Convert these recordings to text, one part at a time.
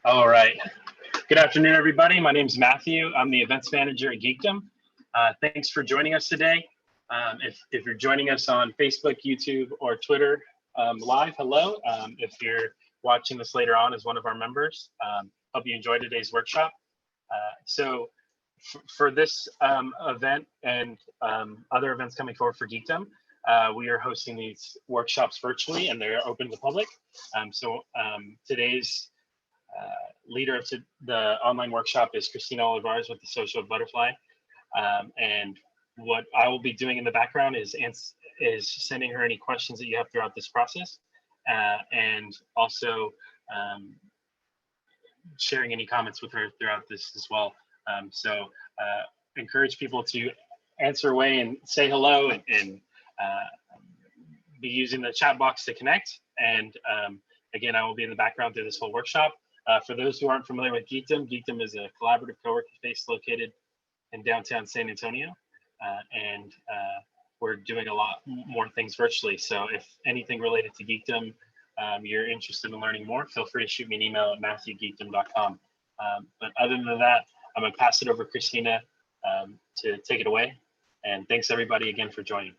All right. Good afternoon, everybody. My name is Matthew. I'm the events manager at Geekdom. Thanks for joining us today. If you're joining us on Facebook, YouTube, or Twitter live, hello. If you're watching this later on as one of our members, hope you enjoyed today's workshop. So for this event and other events coming forward for Geekdom, we are hosting these workshops virtually, and they're open to the public. Today's leader of the online workshop is Christina Olivares with the Social Butterfly. And what I will be doing in the background is sending her any questions that you have throughout this process, and also sharing any comments with her throughout this as well. Encourage people to answer away and say hello and be using the chat box to connect. And again, I will be in the background through this whole workshop. For those who aren't familiar with Geekdom, Geekdom is a collaborative co-working space located in downtown San Antonio. We're doing a lot more things virtually. So if anything related to Geekdom, you're interested in learning more, feel free to shoot me an email at matthewgeekdom.com. But other than that, I'm gonna pass it over to Christina to take it away. And thanks everybody again for joining.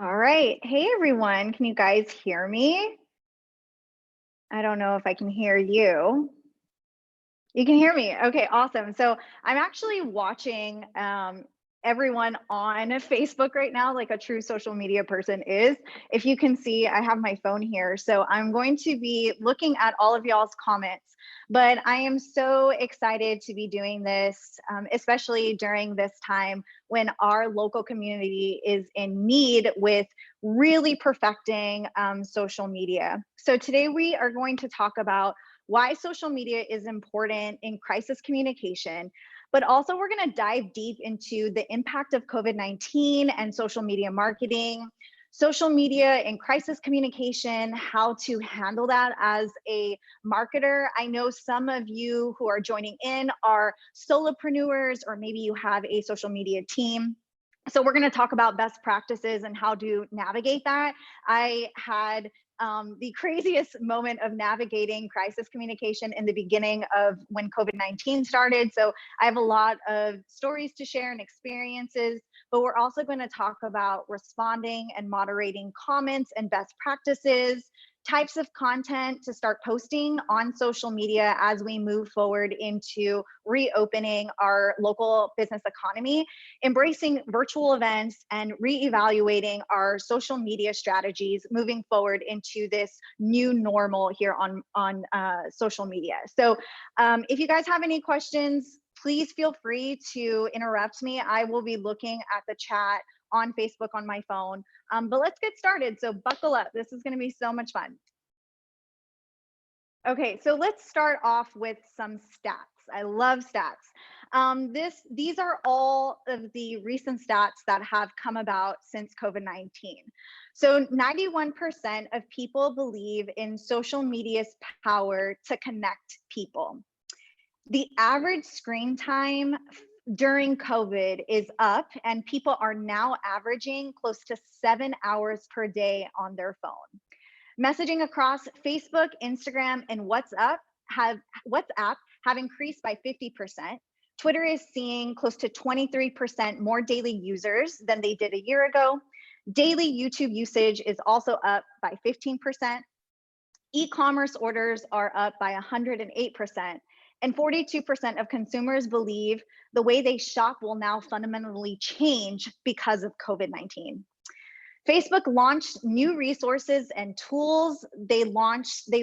All right. Hey, everyone. Can you guys hear me? I don't know if I can hear you. You can hear me. Okay, awesome. So I'm actually watching everyone on Facebook right now, like a true social media person is. If you can see, I have my phone here. So I'm going to be looking at all of y'all's comments, but I am so excited to be doing this, especially during this time when our local community is in need with really perfecting social media. So today we are going to talk about why social media is important in crisis communication, but also we're going to dive deep into the impact of COVID-19 and social media marketing, social media in crisis communication, how to handle that as a marketer. I know some of you who are joining in are solopreneurs, or maybe you have a social media team. So we're going to talk about best practices and how to navigate that. I had the craziest moment of navigating crisis communication in the beginning of when COVID-19 started. So I have a lot of stories to share and experiences, but we're also going to talk about responding and moderating comments and best practices, types of content to start posting on social media as we move forward into reopening our local business economy, embracing virtual events, and reevaluating our social media strategies moving forward into this new normal here on social media. So if you guys have any questions, please feel free to interrupt me. I will be looking at the chat on Facebook on my phone. But let's get started. So buckle up. This is going to be so much fun. Okay, so let's start off with some stats. I love stats. These are all of the recent stats that have come about since COVID-19. So 91% of people believe in social media's power to connect people. The average screen time during COVID is up, and people are now averaging close to 7 hours per day on their phone. Messaging across Facebook, Instagram, and WhatsApp have increased by 50%. Twitter is seeing close to 23% more daily users than they did a year ago. Daily YouTube usage is also up by 15%. E-commerce orders are up by 108%. And 42% of consumers believe the way they shop will now fundamentally change because of COVID-19. Facebook launched new resources and tools. They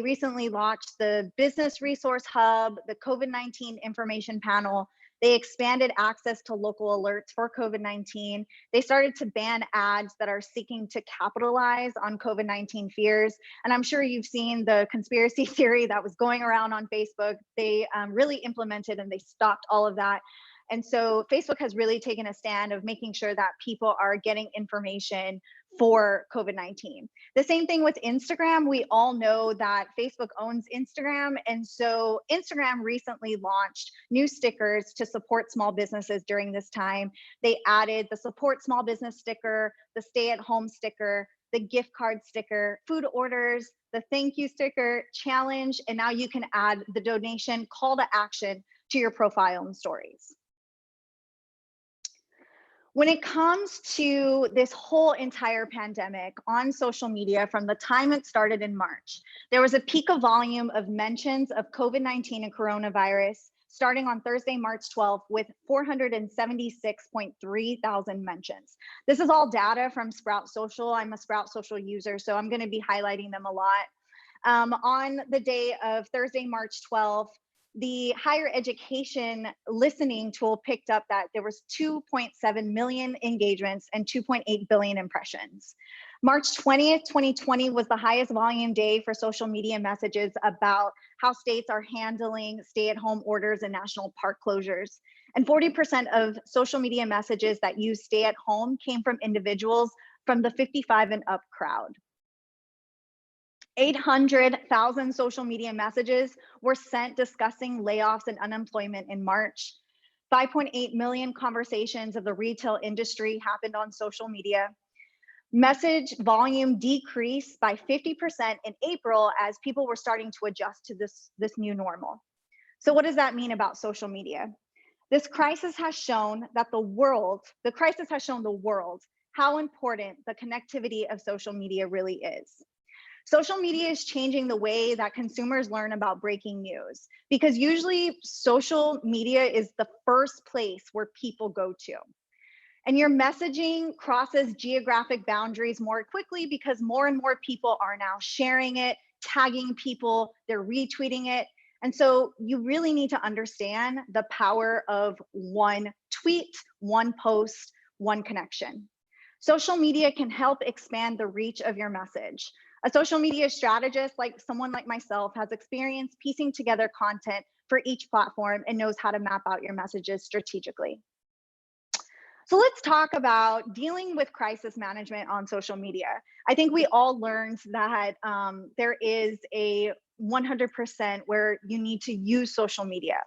recently launched the Business Resource Hub, the COVID-19 Information Panel. They expanded access to local alerts for COVID-19. They started to ban ads that are seeking to capitalize on COVID-19 fears. And I'm sure you've seen the conspiracy theory that was going around on Facebook. They really implemented and they stopped all of that. And so Facebook has really taken a stand of making sure that people are getting information for COVID-19. The same thing with Instagram. We all know that Facebook owns Instagram. And so Instagram recently launched new stickers to support small businesses during this time. They added the support small business sticker, the stay at home sticker, the gift card sticker, food orders, the thank you sticker, challenge, and now you can add the donation call to action to your profile and stories. When it comes to this whole entire pandemic on social media, from the time it started in March, there was a peak of volume of mentions of COVID-19 and coronavirus starting on Thursday, March 12th, with 476.3 thousand mentions. This is all data from Sprout Social. I'm a Sprout Social user, so I'm going to be highlighting them a lot. On the day of Thursday, March 12th, the higher education listening tool picked up that there was 2.7 million engagements and 2.8 billion impressions. March 20th, 2020 was the highest volume day for social media messages about how states are handling stay-at-home orders and national park closures. And 40% of social media messages that use stay at home came from individuals from the 55 and up crowd. 800,000 social media messages were sent discussing layoffs and unemployment in March. 5.8 million conversations of the retail industry happened on social media. Message volume decreased by 50% in April as people were starting to adjust to this new normal. So what does that mean about social media? This crisis has shown that the world how important the connectivity of social media really is. Social media is changing the way that consumers learn about breaking news, because usually social media is the first place where people go to. And your messaging crosses geographic boundaries more quickly because more and more people are now sharing it, tagging people, they're retweeting it. And so you really need to understand the power of one tweet, one post, one connection. Social media can help expand the reach of your message. A social media strategist, like someone like myself, has experience piecing together content for each platform and knows how to map out your messages strategically. So let's talk about dealing with crisis management on social media. I think we all learned that there is a 100% where you need to use social media.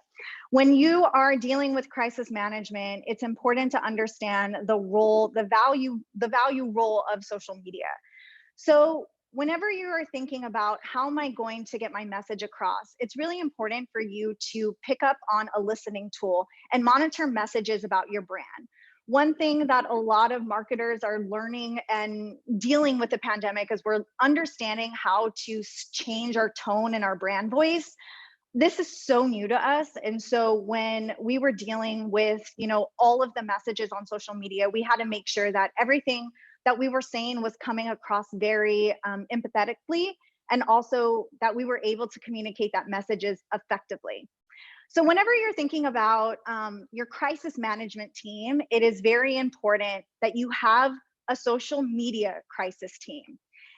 When you are dealing with crisis management, it's important to understand the role, the value role of social media. So whenever you are thinking about how am I going to get my message across, it's really important for you to pick up on a listening tool and monitor messages about your brand. One thing that a lot of marketers are learning and dealing with the pandemic is we're understanding how to change our tone and our brand voice. This is so new to us. And so when we were dealing with, all of the messages on social media, we had to make sure that everything that we were saying was coming across very empathetically, and also that we were able to communicate that messages effectively. So whenever you're thinking about your crisis management team, it is very important that you have a social media crisis team.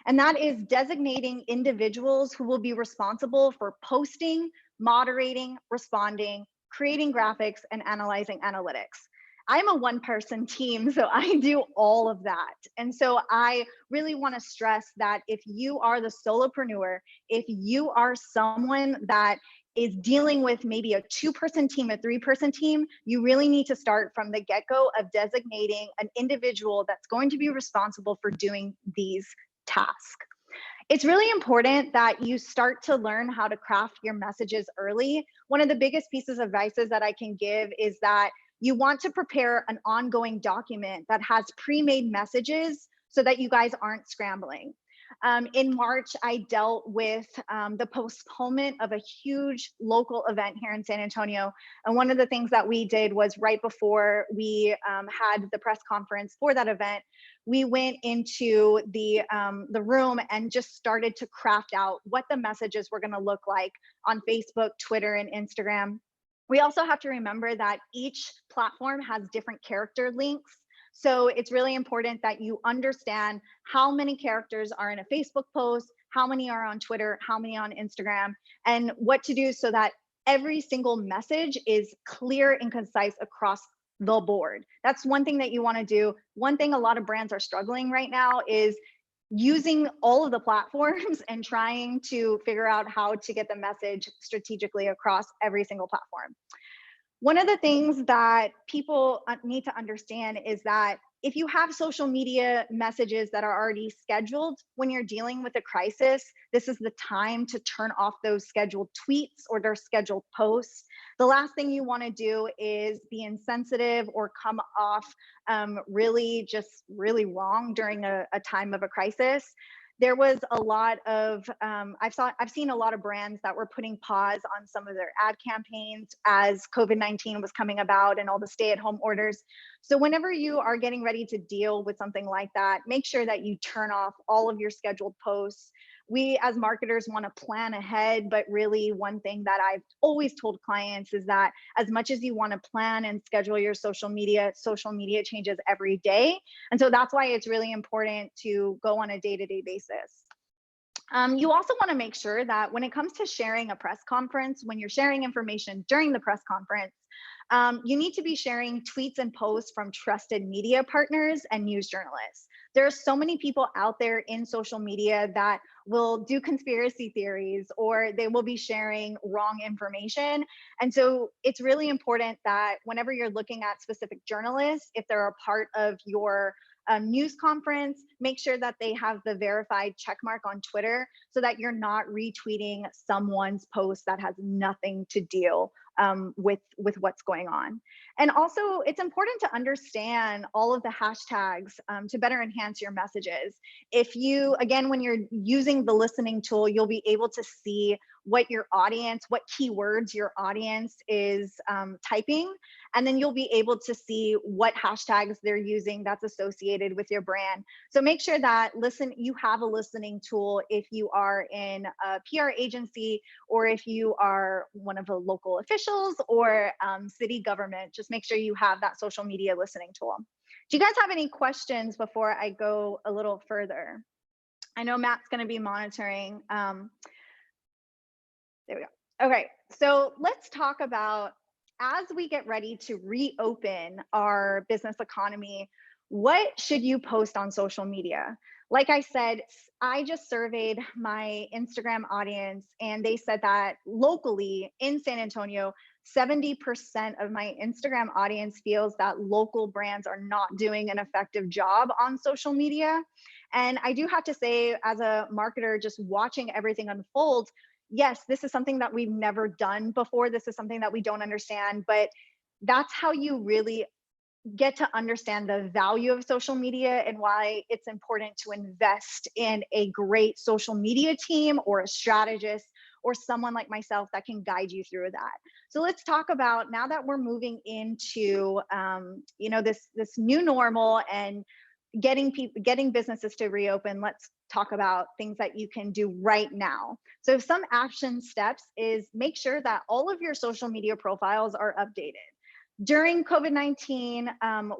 And that is designating individuals who will be responsible for posting, moderating, responding, creating graphics, and analyzing analytics. I'm a one-person team, so I do all of that. And so I really want to stress that if you are the solopreneur, if you are someone that is dealing with maybe a 2-person team, a 3-person team, you really need to start from the get-go of designating an individual that's going to be responsible for doing these tasks. It's really important that you start to learn how to craft your messages early. One of the biggest pieces of advice that I can give is that you want to prepare an ongoing document that has pre-made messages so that you guys aren't scrambling. In March, I dealt with the postponement of a huge local event here in San Antonio. And one of the things that we did was right before we had the press conference for that event, we went into the room and just started to craft out what the messages were going to look like on Facebook, Twitter, and Instagram. We also have to remember that each platform has different character links. So it's really important that you understand how many characters are in a Facebook post, how many are on Twitter, how many on Instagram, and what to do so that every single message is clear and concise across the board. That's one thing that you want to do. One thing a lot of brands are struggling right now is using all of the platforms and trying to figure out how to get the message strategically across every single platform. One of the things that people need to understand is that if you have social media messages that are already scheduled when you're dealing with a crisis, this is the time to turn off those scheduled tweets or their scheduled posts. The last thing you want to do is be insensitive or come off really wrong during a time of a crisis. There was a lot of I've seen a lot of brands that were putting pause on some of their ad campaigns as COVID-19 was coming about and all the stay-at-home orders. So whenever you are getting ready to deal with something like that, make sure that you turn off all of your scheduled posts. We as marketers want to plan ahead, but really one thing that I've always told clients is that as much as you want to plan and schedule your social media changes every day. And so that's why it's really important to go on a day-to-day basis. You also want to make sure that when it comes to sharing a press conference, when you're sharing information during the press conference, you need to be sharing tweets and posts from trusted media partners and news journalists. There are so many people out there in social media that will do conspiracy theories or they will be sharing wrong information. And so it's really important that whenever you're looking at specific journalists, if they're a part of your news conference, make sure that they have the verified check mark on Twitter so that you're not retweeting someone's post that has nothing to deal with what's going on. And also, it's important to understand all of the hashtags to better enhance your messages. If you, again, when you're using the listening tool, you'll be able to see what your audience, what keywords your audience is typing, and then you'll be able to see what hashtags they're using that's associated with your brand. So make sure that you have a listening tool if you are in a PR agency or if you are one of the local officials or city government. Just make sure you have that social media listening tool. Do you guys have any questions before I go a little further? I know Matt's going to be monitoring. There we go. Okay, so let's talk about, as we get ready to reopen our business economy, what should you post on social media? Like I said, I just surveyed my Instagram audience and they said that locally in San Antonio, 70% of my Instagram audience feels that local brands are not doing an effective job on social media. And I do have to say, as a marketer, just watching everything unfold, yes, this is something that we've never done before. This is something that we don't understand, but that's how you really get to understand the value of social media and why it's important to invest in a great social media team or a strategist or someone like myself that can guide you through that. So let's talk about, now that we're moving into this new normal and getting businesses to reopen, let's talk about things that you can do right now. So some action steps is make sure that all of your social media profiles are updated. During COVID-19,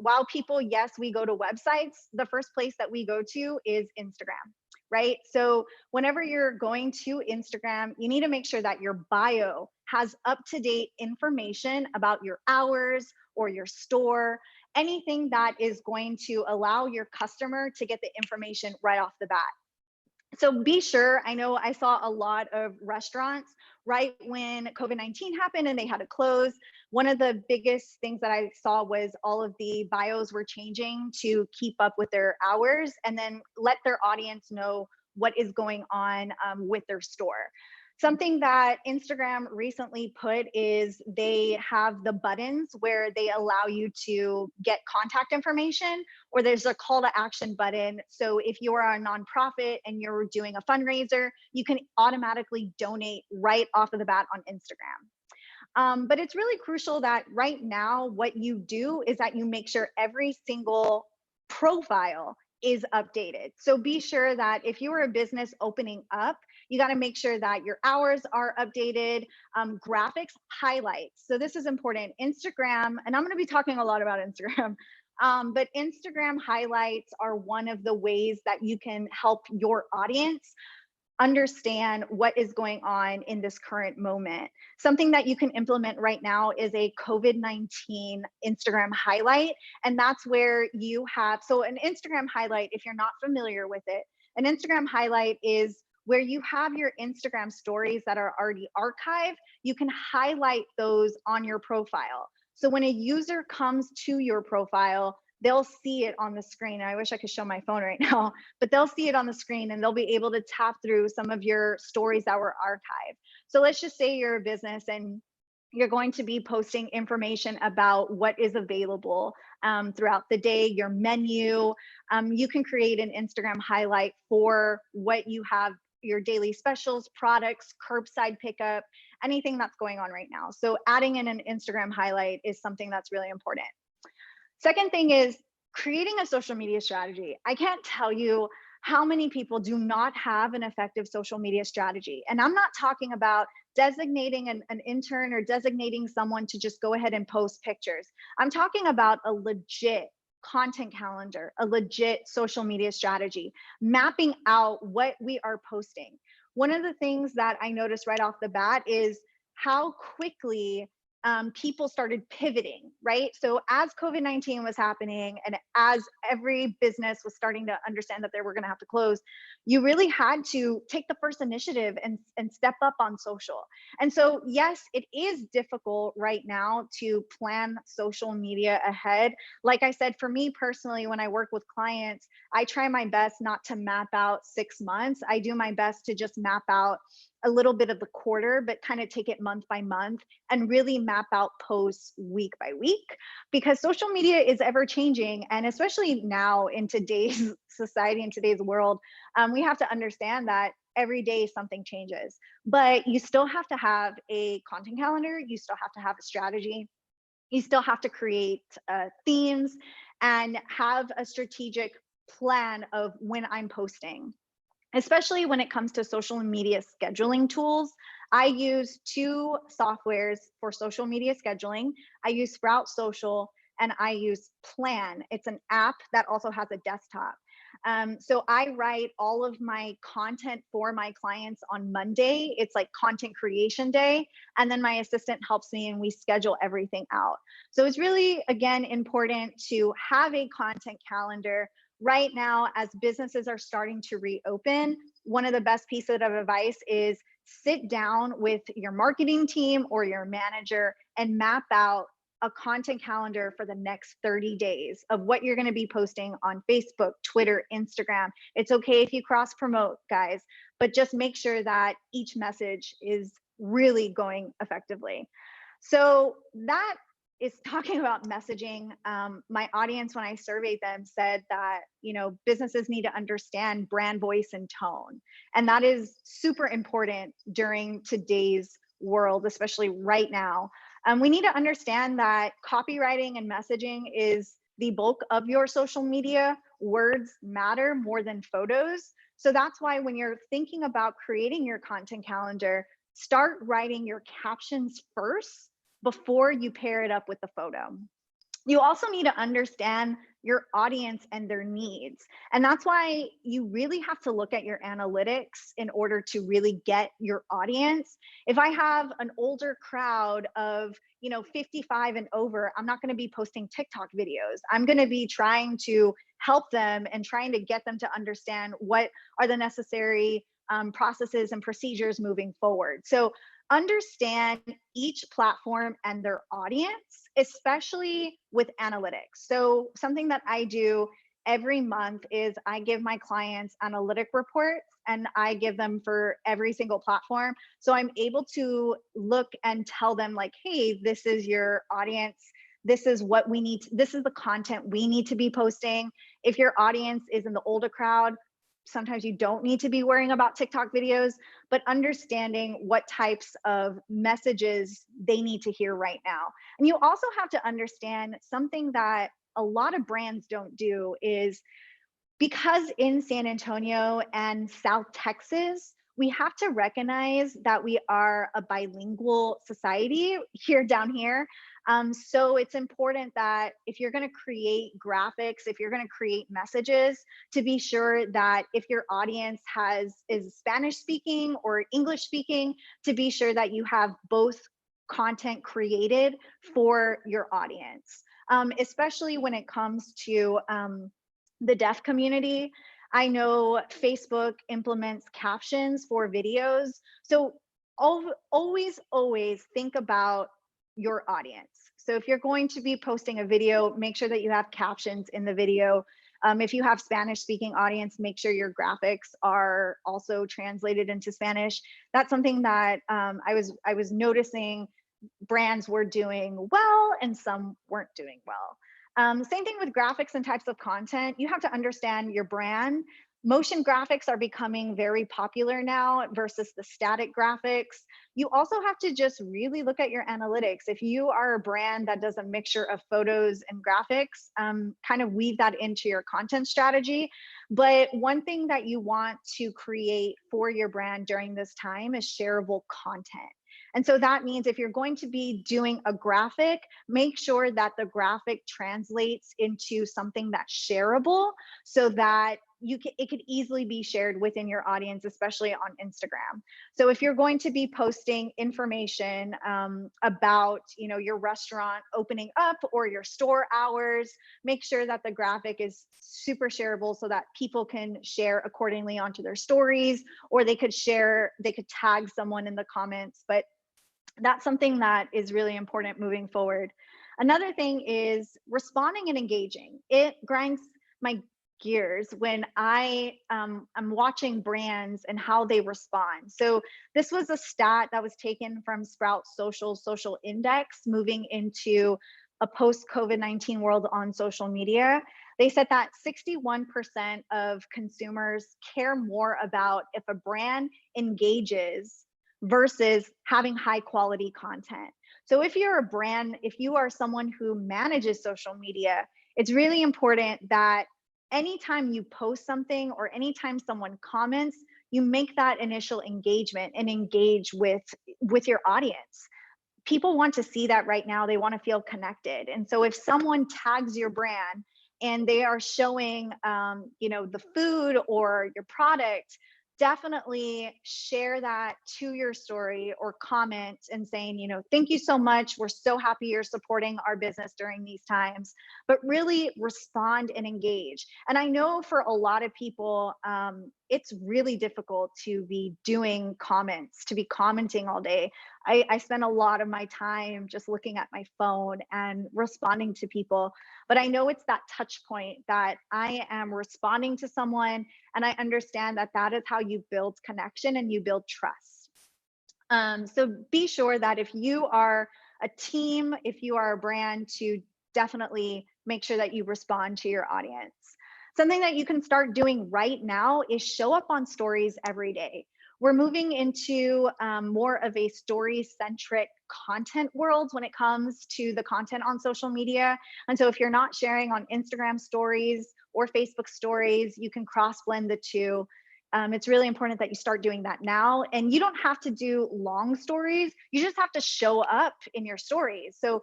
while people, yes, we go to websites, the first place that we go to is Instagram, right? So whenever you're going to Instagram, you need to make sure that your bio has up-to-date information about your hours or your store, anything that is going to allow your customer to get the information right off the bat. So be sure, I know I saw a lot of restaurants right when COVID-19 happened and they had to close. One of the biggest things that I saw was all of the bios were changing to keep up with their hours and then let their audience know what is going on with their store. Something that Instagram recently put is they have the buttons where they allow you to get contact information, or there's a call to action button. So if you are a nonprofit and you're doing a fundraiser, you can automatically donate right off of the bat on Instagram. But it's really crucial that right now, what you do is that you make sure every single profile is updated. So be sure that if you are a business opening up, you got to make sure that your hours are updated, graphics, highlights. So this is important. Instagram, and I'm going to be talking a lot about Instagram, but Instagram highlights are one of the ways that you can help your audience understand what is going on in this current moment. Something that you can implement right now is a COVID-19 Instagram highlight. And that's where you have, so an Instagram highlight, if you're not familiar with it, an Instagram highlight is where you have your Instagram stories that are already archived. You can highlight those on your profile. So when a user comes to your profile, they'll see it on the screen. I wish I could show my phone right now, but they'll see it on the screen and they'll be able to tap through some of your stories that were archived. So let's just say you're a business and you're going to be posting information about what is available throughout the day, your menu. You can create an Instagram highlight for what you have, your daily specials, products, curbside pickup, anything that's going on right now. So adding in an Instagram highlight is something that's really important. Second thing is creating a social media strategy. I can't tell you how many people do not have an effective social media strategy. And I'm not talking about designating an intern or designating someone to just go ahead and post pictures. I'm talking about a legit content calendar, a legit social media strategy, mapping out what we are posting. One of the things that I noticed right off the bat is how quickly people started pivoting, right? So as COVID-19 was happening and as every business was starting to understand that they were gonna have to close, you really had to take the first initiative and step up on social. And so, yes, it is difficult right now to plan social media ahead. Like I said, for me personally, when I work with clients, I try my best not to map out 6 months. I do my best to just map out a little bit of the quarter, but kind of take it month by month and really map out posts week by week, because social media is ever changing. And especially now in today's society, in today's world, we have to understand that every day something changes, but you still have to have a content calendar. You still have to have a strategy. You still have to create themes and have a strategic plan of when I'm posting. Especially when it comes to social media scheduling tools. I use 2 softwares for social media scheduling. I use Sprout Social and I use Plan. It's an app that also has a desktop. So I write all of my content for my clients on Monday. It's like content creation day. And then my assistant helps me and we schedule everything out. So it's really, again, important to have a content calendar. Right now, as businesses are starting to reopen, one of the best pieces of advice is sit down with your marketing team or your manager and map out a content calendar for the next 30 days of what you're going to be posting on Facebook, Twitter, Instagram. It's okay if you cross promote, guys, but just make sure that each message is really going effectively. So that is talking about messaging. My audience, when I surveyed them, said that, you know, businesses need to understand brand voice and tone. And that is super important during today's world, especially right now. We need to understand that copywriting and messaging is the bulk of your social media. Words matter more than photos. So that's why when you're thinking about creating your content calendar, start writing your captions first before you pair it up with the photo. You also need to understand your audience and their needs. And that's why you really have to look at your analytics in order to really get your audience. If I have an older crowd of, 55 and over, I'm not going to be posting TikTok videos. I'm going to be trying to help them and trying to get them to understand what are the necessary processes and procedures moving forward. So understand each platform and their audience, especially with analytics. So something that I do every month is I give my clients analytic reports and I give them for every single platform. So I'm able to look and tell them like, hey, this is your audience. This is what we need. This is the content we need to be posting. If your audience is in the older crowd, sometimes you don't need to be worrying about TikTok videos, but understanding what types of messages they need to hear right now. And you also have to understand something that a lot of brands don't do is, because in San Antonio and South Texas, we have to recognize that we are a bilingual society here down here. So it's important that if you're going to create graphics, if you're going to create messages, to be sure that if your audience is Spanish speaking or English speaking, to be sure that you have both content created for your audience, especially when it comes to the deaf community. I know Facebook implements captions for videos. So always think about your audience. So if you're going to be posting a video, make sure that you have captions in the video. If you have Spanish speaking audience, make sure your graphics are also translated into Spanish. That's something that I was noticing brands were doing well and some weren't doing well. Same thing with graphics and types of content. You have to understand your brand. Motion graphics are becoming very popular now versus the static graphics. You also have to just really look at your analytics. If you are a brand that does a mixture of photos and graphics, kind of weave that into your content strategy. But one thing that you want to create for your brand during this time is shareable content. And so that means if you're going to be doing a graphic, make sure that the graphic translates into something that's shareable so that it could easily be shared within your audience, especially on Instagram. So if you're going to be posting information about, your restaurant opening up or your store hours, make sure that the graphic is super shareable so that people can share accordingly onto their stories, or they could tag someone in the comments. But that's something that is really important moving forward. Another thing is responding and engaging. It grinds my gears when I'm watching brands and how they respond. So this was a stat that was taken from Sprout Social Index, moving into a post-COVID-19 world on social media. They said that 61% of consumers care more about if a brand engages versus having high quality content. So if you're a brand, if you are someone who manages social media, it's really important that anytime you post something or anytime someone comments, you make that initial engagement and engage with your audience. People want to see that right now. They want to feel connected. And so if someone tags your brand and they are showing the food or your product, definitely share that to your story or comment and saying, thank you so much. We're so happy you're supporting our business during these times, but really respond and engage. And I know for a lot of people, it's really difficult to be doing comments, to be commenting all day. I spend a lot of my time just looking at my phone and responding to people, but I know it's that touch point that I am responding to someone, and I understand that that is how you build connection and you build trust. So be sure that if you are a team, if you are a brand, to definitely make sure that you respond to your audience. Something that you can start doing right now is show up on stories every day. We're moving into more of a story-centric content world when it comes to the content on social media. And so if you're not sharing on Instagram stories or Facebook stories, you can cross-blend the two. It's really important that you start doing that now. And you don't have to do long stories. You just have to show up in your stories. So,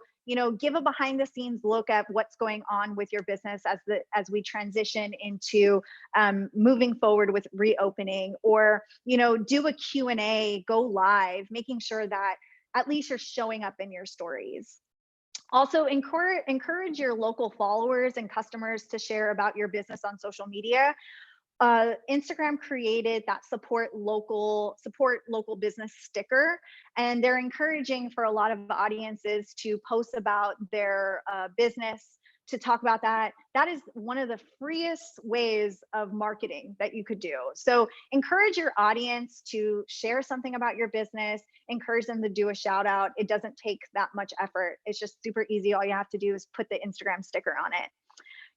give a behind the scenes look at what's going on with your business as we transition into moving forward with reopening, or, do a Q&A, go live, making sure that at least you're showing up in your stories. Also, encourage your local followers and customers to share about your business on social media. Instagram created that support local business sticker, and they're encouraging for a lot of audiences to post about their business, to talk about that. That is one of the freest ways of marketing that you could do. So encourage your audience to share something about your business, encourage them to do a shout out. It doesn't take that much effort. It's just super easy. All you have to do is put the Instagram sticker on it.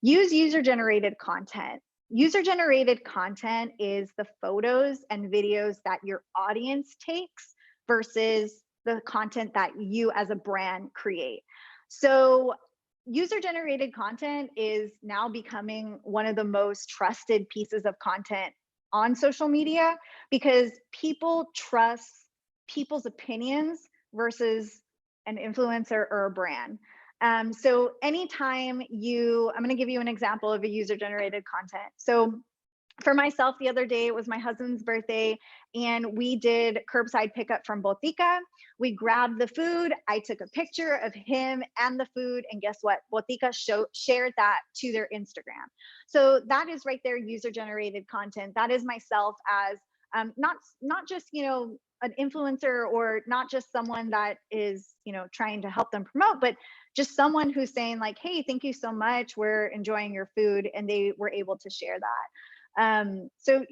Use user-generated content. User-generated content is the photos and videos that your audience takes versus the content that you as a brand create. So user-generated content is now becoming one of the most trusted pieces of content on social media, because people trust people's opinions versus an influencer or a brand. So anytime I'm going to give you an example of a user-generated content. So for myself, the other day, it was my husband's birthday, and we did curbside pickup from Botica. We grabbed the food. I took a picture of him and the food, and guess what? Botica shared that to their Instagram. So that is right there, user-generated content. That is myself as not just an influencer, or not just someone that is trying to help them promote, but just someone who's saying like, hey, thank you so much, we're enjoying your food, and they were able to share that. So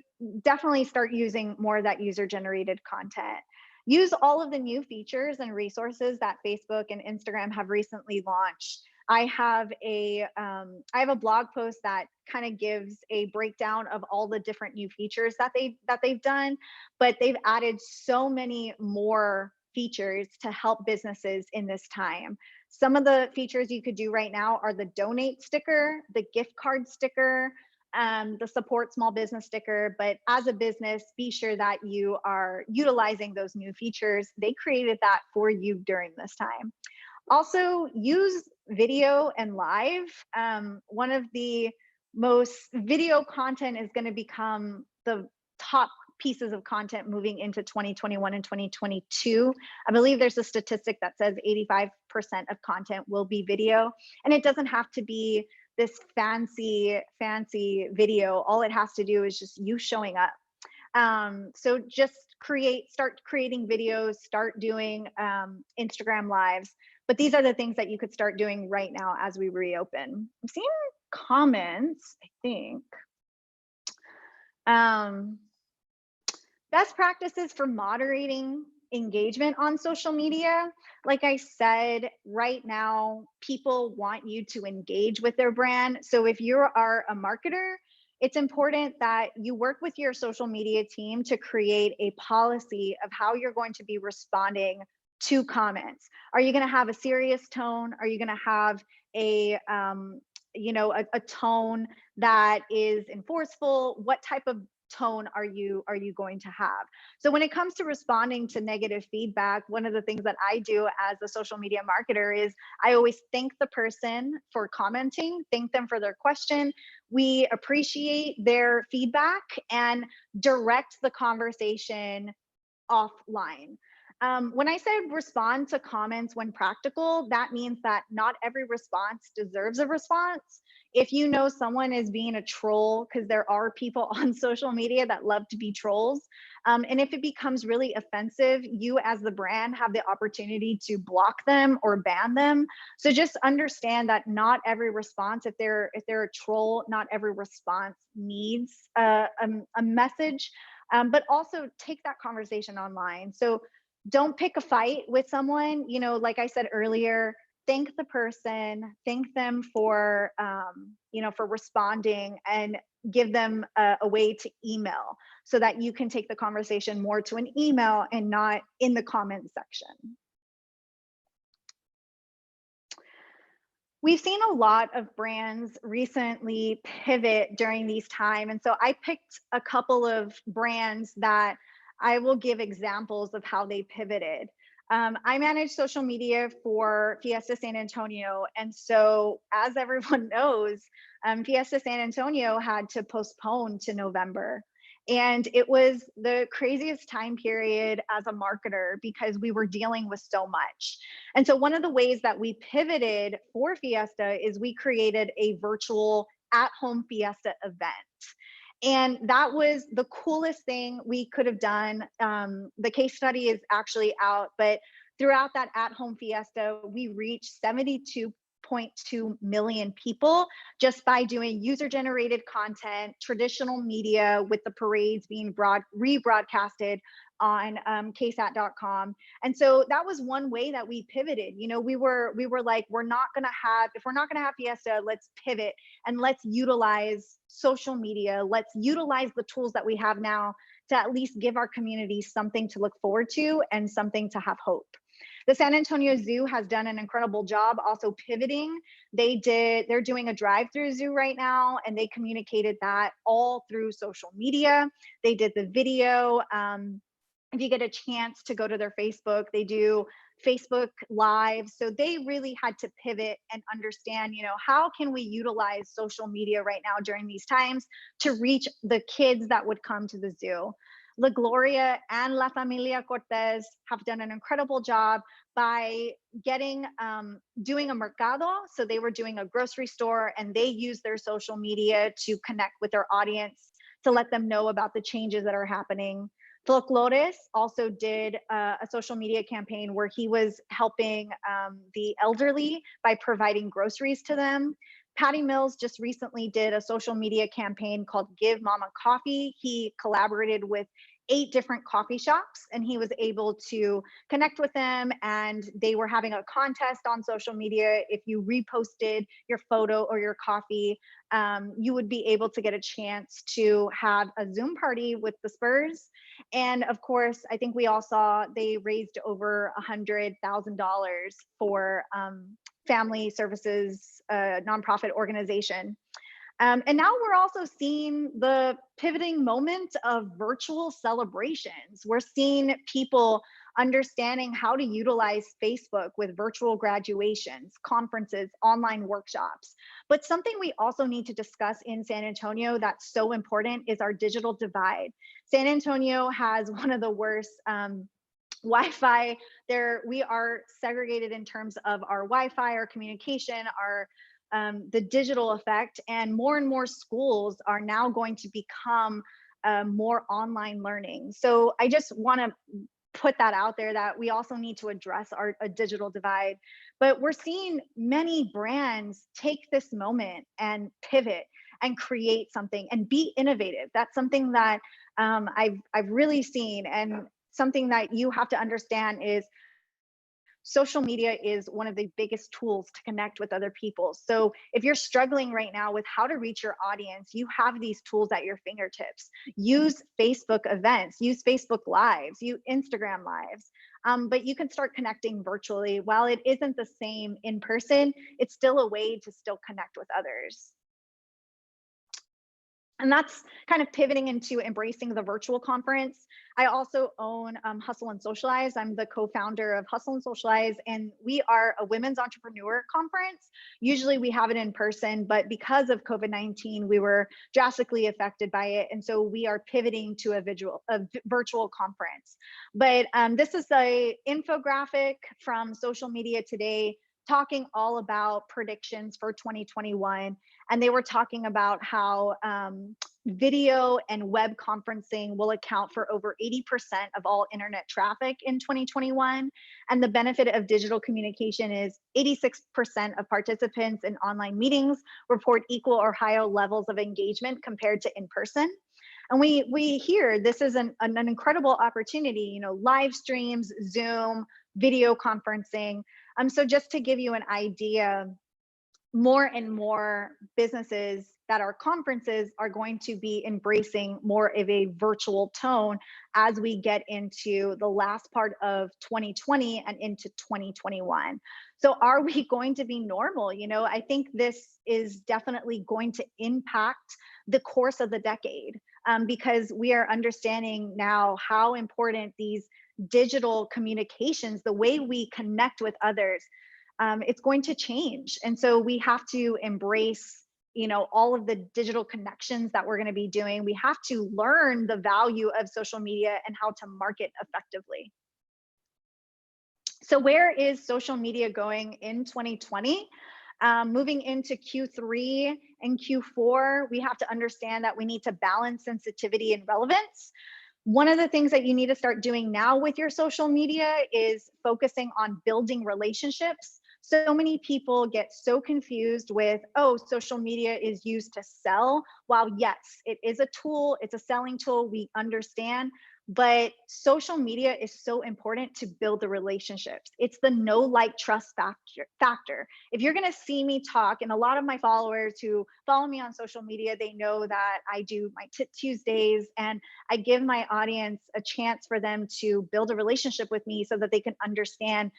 definitely start using more of that user-generated content. Use all of the new features and resources that Facebook and Instagram have recently launched. I have a blog post that kind of gives a breakdown of all the different new features that they've done, but they've added so many more features to help businesses in this time. Some of the features you could do right now are the donate sticker, the gift card sticker, the support small business sticker. But as a business, be sure that you are utilizing those new features. They created that for you during this time. Also, use video and live. One of the most video content is going to become the top pieces of content moving into 2021 and 2022. I believe there's a statistic that says 85% of content will be video, and it doesn't have to be this fancy video. All it has to do is just you showing up. So just start creating videos, start doing Instagram lives. But these are the things that you could start doing right now as we reopen. I'm seeing comments, I think. Best practices for moderating engagement on social media. Like I said, right now, people want you to engage with their brand. So if you are a marketer, it's important that you work with your social media team to create a policy of how you're going to be responding to comments. Are you going to have a serious tone? Are you going to have a tone that is enforceful? What type of tone are you going to have? So when it comes to responding to negative feedback, one of the things that I do as a social media marketer is I always thank the person for commenting, thank them for their question. We appreciate their feedback and direct the conversation offline. When I said respond to comments when practical, that means that not every response deserves a response. If you know someone is being a troll, because there are people on social media that love to be trolls, and if it becomes really offensive, you as the brand have the opportunity to block them or ban them. So just understand that not every response, if they're a troll, not every response needs a message, but also take that conversation online. So don't pick a fight with someone, like I said earlier, thank the person, thank them for, for responding, and give them a way to email so that you can take the conversation more to an email and not in the comment section. We've seen a lot of brands recently pivot during these times. And so I picked a couple of brands that I will give examples of how they pivoted. I manage social media for Fiesta San Antonio. And so as everyone knows, Fiesta San Antonio had to postpone to November. And it was the craziest time period as a marketer because we were dealing with so much. And so one of the ways that we pivoted for Fiesta is we created a virtual at-home Fiesta event. And that was the coolest thing we could have done. The case study is actually out, but throughout that at-home Fiesta, we reached 72.2 million people just by doing user-generated content, traditional media, with the parades being rebroadcasted on ksat.com. And so that was one way that we pivoted. We were like, if we're not gonna have Fiesta, let's pivot and let's utilize social media. Let's utilize the tools that we have now to at least give our community something to look forward to and something to have hope. The San Antonio Zoo has done an incredible job also pivoting. They're doing a drive-through zoo right now, and they communicated that all through social media. They did the video. if you get a chance to go to their Facebook, they do Facebook Live. So they really had to pivot and understand, how can we utilize social media right now during these times to reach the kids that would come to the zoo. La Gloria and La Familia Cortez have done an incredible job by doing a mercado. So they were doing a grocery store, and they used their social media to connect with their audience, to let them know about the changes that are happening. Folklores also did a social media campaign where he was helping the elderly by providing groceries to them. Patty Mills just recently did a social media campaign called Give Mama Coffee. He collaborated with 8 different coffee shops, and he was able to connect with them, and they were having a contest on social media. If you reposted your photo or your coffee, you would be able to get a chance to have a Zoom party with the Spurs. And of course, I think we all saw they raised over $100,000 for Family Services nonprofit organization. And now we're also seeing the pivoting moment of virtual celebrations. We're seeing people understanding how to utilize Facebook with virtual graduations, conferences, online workshops. But something we also need to discuss in San Antonio that's so important is our digital divide. San Antonio has one of the worst Wi-Fi. We are segregated in terms of our Wi-Fi, our communication, the digital effect, and more schools are now going to become more online learning. So I just want to put that out there, that we also need to address a digital divide. But we're seeing many brands take this moment and pivot and create something and be innovative. That's something that I've really seen, and something that you have to understand is social media is one of the biggest tools to connect with other people. So if you're struggling right now with how to reach your audience, you have these tools at your fingertips. Use Facebook events, use Facebook Lives, use Instagram Lives. But you can start connecting virtually. While it isn't the same in person, it's still a way to still connect with others. And that's kind of pivoting into embracing the virtual conference. I also own Hustle and Socialize. I'm the co-founder of Hustle and Socialize, and we are a women's entrepreneur conference. Usually we have it in person, but because of COVID-19, we were drastically affected by it. And so we are pivoting to a virtual conference. But this is an infographic from Social Media Today, talking all about predictions for 2021. And they were talking about how video and web conferencing will account for over 80% of all internet traffic in 2021. And the benefit of digital communication is 86% of participants in online meetings report equal or higher levels of engagement compared to in person. And we hear this is an incredible opportunity, live streams, Zoom, video conferencing. So just to give you an idea, more and more businesses that are conferences are going to be embracing more of a virtual tone as we get into the last part of 2020 and into 2021. So are we going to be normal? I think this is definitely going to impact the course of the decade, because we are understanding now how important these digital communications, the way we connect with others, it's going to change. And so we have to embrace, all of the digital connections that we're going to be doing. We have to learn the value of social media and how to market effectively. So where is social media going in 2020? Moving into Q3 and Q4, we have to understand that we need to balance sensitivity and relevance. One of the things that you need to start doing now with your social media is focusing on building relationships. So many people get so confused with, oh, social media is used to sell. While yes, it is a tool, it's a selling tool, we understand. But social media is so important to build the relationships. It's the know, like, trust factor. If you're going to see me talk, and a lot of my followers who follow me on social media, they know that I do my Tip Tuesdays, and I give my audience a chance for them to build a relationship with me so that they can understand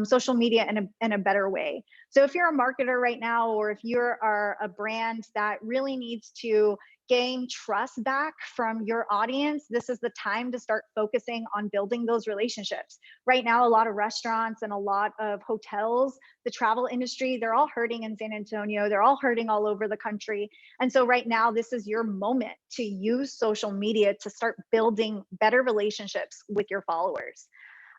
social media in a better way. So if you're a marketer right now, or if you're a brand that really needs to gain trust back from your audience, this is the time to start focusing on building those relationships. Right now, a lot of restaurants and a lot of hotels, the travel industry, they're all hurting in San Antonio. They're all hurting all over the country. And so right now, this is your moment to use social media to start building better relationships with your followers.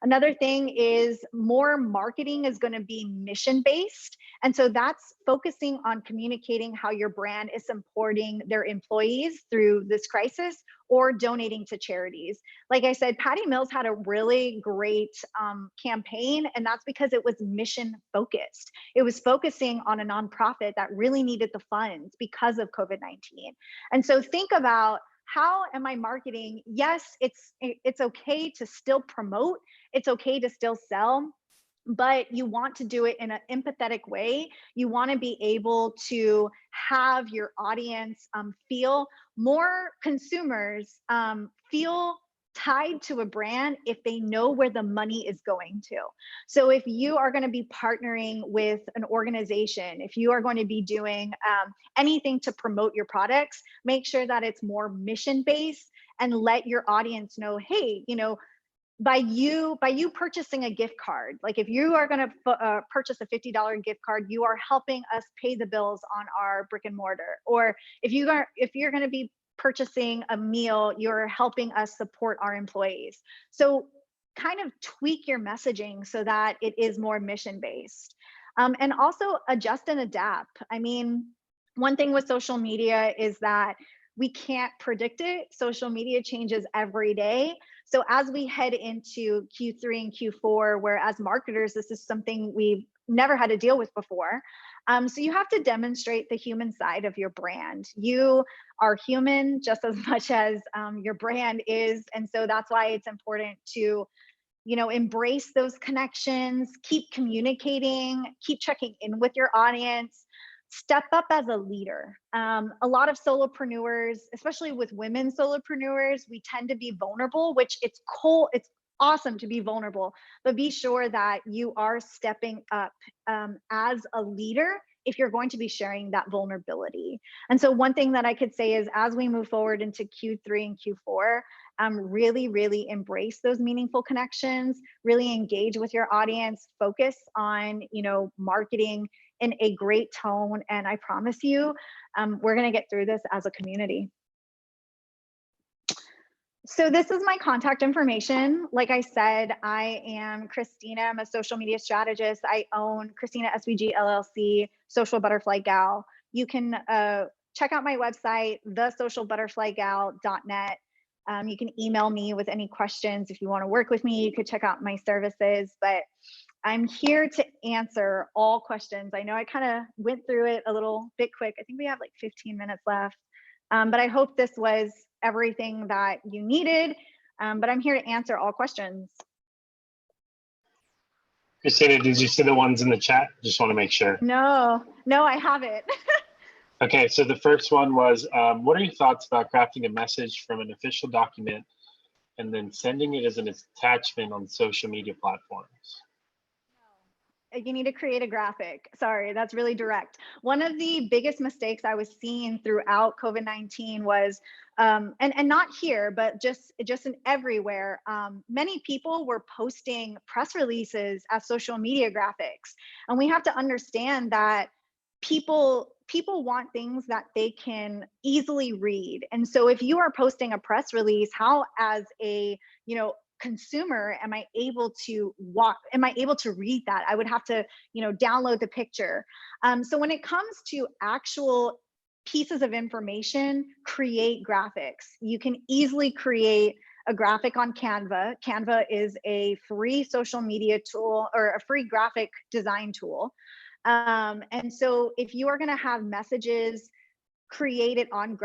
Another thing is more marketing is going to be mission-based. And so that's focusing on communicating how your brand is supporting their employees through this crisis or donating to charities. Like I said, Patty Mills had a really great campaign, and that's because it was mission-focused. It was focusing on a nonprofit that really needed the funds because of COVID-19. And so think about, how am I marketing? Yes, it's okay to still promote. It's okay to still sell, but you want to do it in an empathetic way. You want to be able to have your audience feel more consumers feel tied to a brand if they know where the money is going to. So if you are going to be partnering with an organization, if you are going to be doing anything to promote your products, make sure that it's more mission-based and let your audience know, hey, you know, by you purchasing a gift card, like if you are going to purchase a $50 gift card, you are helping us pay the bills on our brick and mortar. Or if you're going to be purchasing a meal, you're helping us support our employees. So kind of tweak your messaging so that it is more mission-based. And also adjust and adapt. I mean, one thing with social media is that we can't predict it. Social media changes every day. So as we head into Q3 and Q4, where as marketers, this is something we've never had to deal with before. So you have to demonstrate the human side of your brand. You are human just as much as your brand is. And so that's why it's important to, you know, embrace those connections, keep communicating, keep checking in with your audience, step up as a leader. A lot of solopreneurs, especially with women solopreneurs, we tend to be vulnerable, which it's awesome to be vulnerable, but be sure that you are stepping up as a leader if you're going to be sharing that vulnerability. And so one thing that I could say is as we move forward into Q3 and Q4, really embrace those meaningful connections, really engage with your audience, focus on, you know, marketing in a great tone. And I promise you, we're going to get through this as a community. So this is my contact information. Like I said, I am Christina. I'm a social media strategist. I own Christina SVG LLC, Social Butterfly Gal. You can check out my website, thesocialbutterflygal.net. You can email me with any questions. If you want to work with me, you could check out my services, but I'm here to answer all questions. I know I kind of went through it a little bit quick. I think we have like 15 minutes left, but I hope this was everything that you needed, but I'm here to answer all questions. Christina, did you see the ones in the chat? Just want to make sure. No, I haven't. Okay, so the first one was, what are your thoughts about crafting a message from an official document and then sending it as an attachment on social media platforms? You need to create a graphic. Sorry, that's really direct. One of the biggest mistakes I was seeing throughout COVID-19 was, and not here, but just in everywhere, many people were posting press releases as social media graphics. And we have to understand that people want things that they can easily read. And so if you are posting a press release, how as a, you know, consumer am I able to read that? I would have to, you know, download the picture. So when it comes to actual pieces of information, create graphics. You can easily create a graphic on Canva. Canva is a free social media tool or a free graphic design tool. And so if you are going to have messages, create it on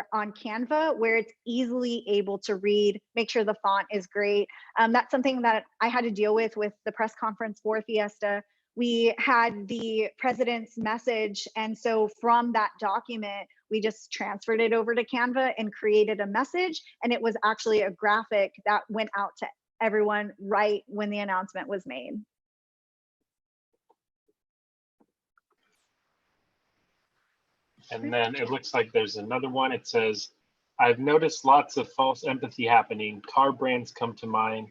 Canva where it's easily able to read, make sure the font is great. That's something that I had to deal with the press conference for Fiesta. We had the president's message. And so from that document, we just transferred it over to Canva and created a message. And it was actually a graphic that went out to everyone right when the announcement was made. And then it looks like there's another one. It says, I've noticed lots of false empathy happening. Car brands come to mind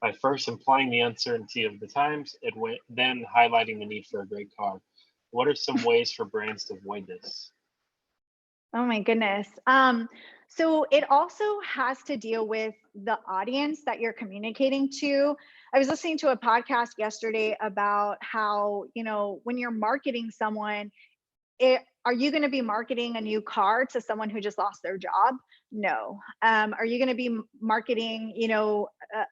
by first implying the uncertainty of the times and then highlighting the need for a great car. What are some ways for brands to avoid this? Oh my goodness. So it also has to deal with the audience that you're communicating to. I was listening to a podcast yesterday about how, when you're marketing someone, are you going to be marketing a new car to someone who just lost their job? No. Are you going to be marketing,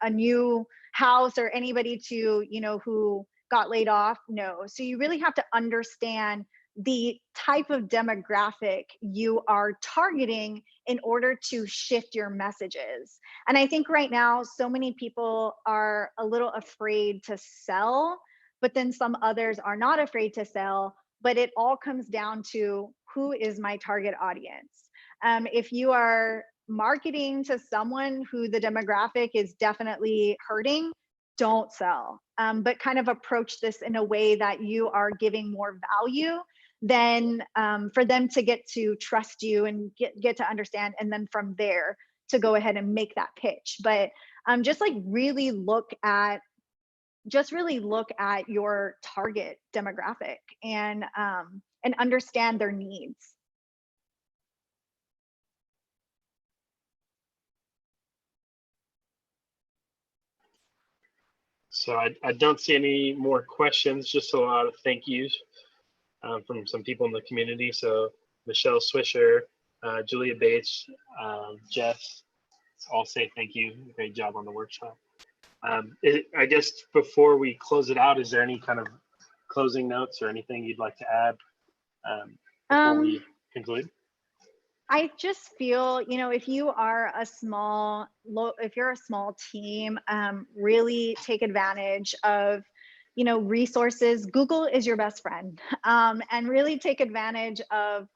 a new house or anybody to, who got laid off? No. So you really have to understand the type of demographic you are targeting in order to shift your messages. And I think right now, so many people are a little afraid to sell, but then some others are not afraid to sell. But it all comes down to who is my target audience. If you are marketing to someone who the demographic is definitely hurting, don't sell, but kind of approach this in a way that you are giving more value than for them to get to trust you and get to understand, and then from there to go ahead and make that pitch. But just really look at your target demographic and understand their needs. So I don't see any more questions, just a lot of thank yous from some people in the community. So Michelle Swisher, Julia Bates, Jess, all say thank you. Great job on the workshop. I guess before we close it out, is there any kind of closing notes or anything you'd like to add before we conclude? I just feel, if you are if you're a small team, really take advantage of, resources. Google is your best friend, and really take advantage of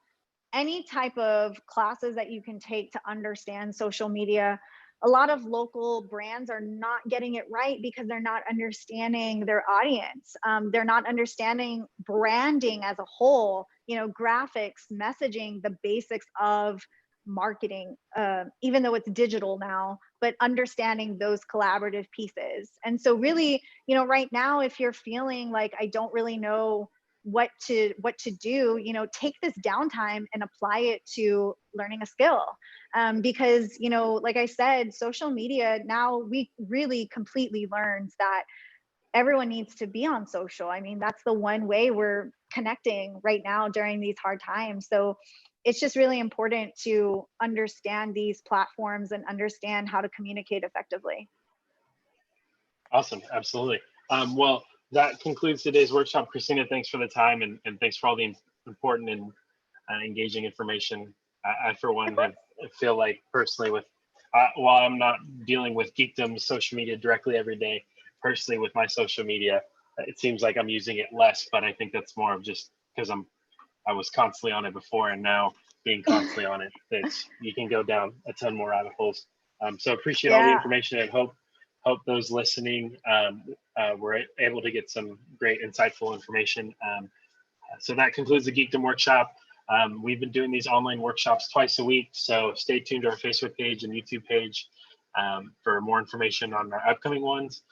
any type of classes that you can take to understand social media. A lot of local brands are not getting it right because they're not understanding their audience. They're not understanding branding as a whole, graphics, messaging, the basics of marketing, even though it's digital now, but understanding those collaborative pieces. And so really, right now, if you're feeling like I don't really know what to do, take this downtime and apply it to learning a skill, because like I said, social media now, we really completely learned that everyone needs to be on social. I mean, that's the one way we're connecting right now during these hard times. So it's just really important to understand these platforms and understand how to communicate effectively. Awesome, absolutely. Well, that concludes today's workshop. Christina, thanks for the time, and thanks for all the important and engaging information. I for one, feel like personally while I'm not dealing with Geekdom social media directly every day, personally with my social media, it seems like I'm using it less, but I think that's more of just because I was constantly on it before, and now being constantly on it, you can go down a ton more rabbit holes. So appreciate all the information, and hope those listening were able to get some great insightful information. So that concludes the Geekdom workshop. We've been doing these online workshops twice a week, so stay tuned to our Facebook page and YouTube page for more information on our upcoming ones.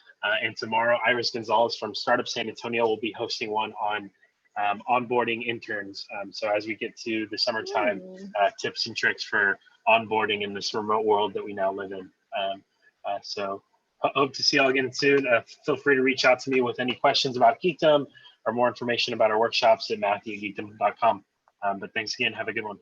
And tomorrow, Iris Gonzalez from Startup San Antonio will be hosting one on onboarding interns. So as we get to the summertime, tips and tricks for onboarding in this remote world that we now live in. So hope to see you all again soon. Feel free to reach out to me with any questions about Geekdom or more information about our workshops at matthew@geekdom.com. But thanks again. Have a good one.